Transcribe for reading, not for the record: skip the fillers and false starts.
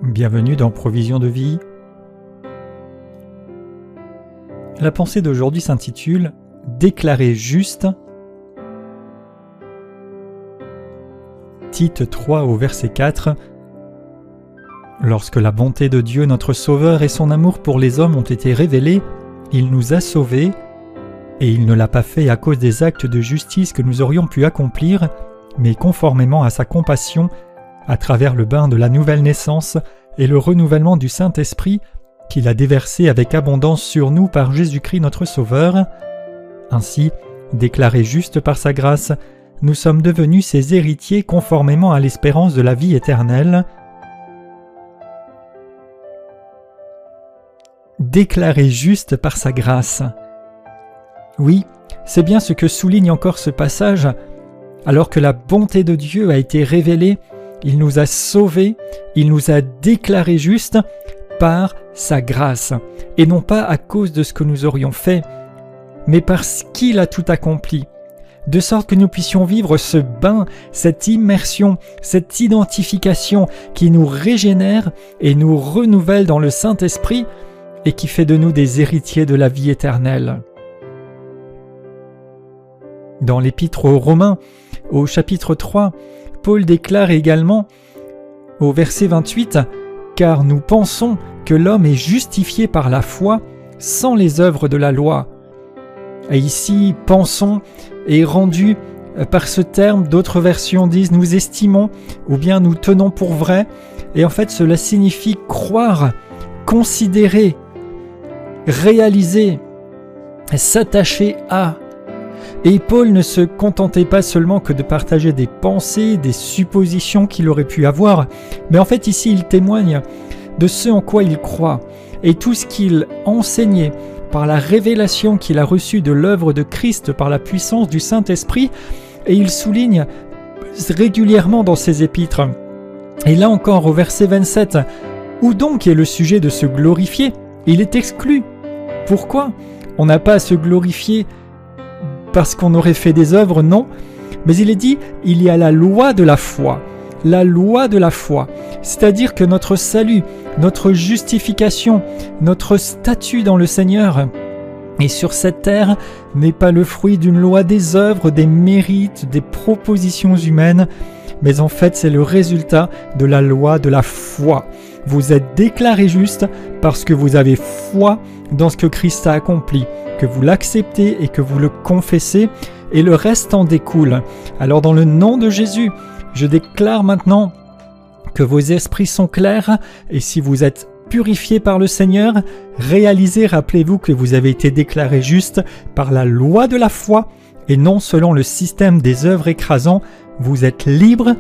Bienvenue dans Provision de vie. La pensée d'aujourd'hui s'intitule « Déclaré juste ». Tite 3 au verset 4. Lorsque la bonté de Dieu notre Sauveur et son amour pour les hommes ont été révélés, il nous a sauvés, et il ne l'a pas fait à cause des actes de justice que nous aurions pu accomplir, mais conformément à sa compassion, à travers le bain de la nouvelle naissance et le renouvellement du Saint-Esprit qu'il a déversé avec abondance sur nous par Jésus-Christ notre Sauveur. Ainsi, déclarés justes par sa grâce, nous sommes devenus ses héritiers conformément à l'espérance de la vie éternelle. Déclarés justes par sa grâce. Oui, c'est bien ce que souligne encore ce passage. Alors que la bonté de Dieu a été révélée, il nous a sauvés, il nous a déclarés justes par sa grâce, et non pas à cause de ce que nous aurions fait, mais parce qu'il a tout accompli, de sorte que nous puissions vivre ce bain, cette immersion, cette identification qui nous régénère et nous renouvelle dans le Saint-Esprit et qui fait de nous des héritiers de la vie éternelle. Dans l'Épître aux Romains, au chapitre 3, Paul déclare également au verset 28 « Car nous pensons que l'homme est justifié par la foi sans les œuvres de la loi. » Et ici, « pensons » est rendu par ce terme, d'autres versions disent « nous estimons » ou bien « nous tenons pour vrai ». Et en fait, cela signifie croire, considérer, réaliser, s'attacher à. Et Paul ne se contentait pas seulement que de partager des pensées, des suppositions qu'il aurait pu avoir, mais en fait ici il témoigne de ce en quoi il croit, et tout ce qu'il enseignait par la révélation qu'il a reçue de l'œuvre de Christ par la puissance du Saint-Esprit, et il souligne régulièrement dans ses épîtres. Et là encore au verset 27, où donc est le sujet de se glorifier? Il est exclu. Pourquoi? On n'a pas à se glorifier parce qu'on aurait fait des œuvres, non. Mais il est dit, il y a la loi de la foi. La loi de la foi. C'est-à-dire que notre salut, notre justification, notre statut dans le Seigneur et sur cette terre n'est pas le fruit d'une loi des œuvres, des mérites, des propositions humaines, mais en fait c'est le résultat de la loi de la foi. Vous êtes déclarés justes parce que vous avez foi dans ce que Christ a accompli, que vous l'acceptez et que vous le confessez, et le reste en découle. Alors dans le nom de Jésus, je déclare maintenant que vos esprits sont clairs, et si vous êtes purifiés par le Seigneur, réalisez, rappelez-vous que vous avez été déclarés justes par la loi de la foi, et non selon le système des œuvres écrasants. Vous êtes libres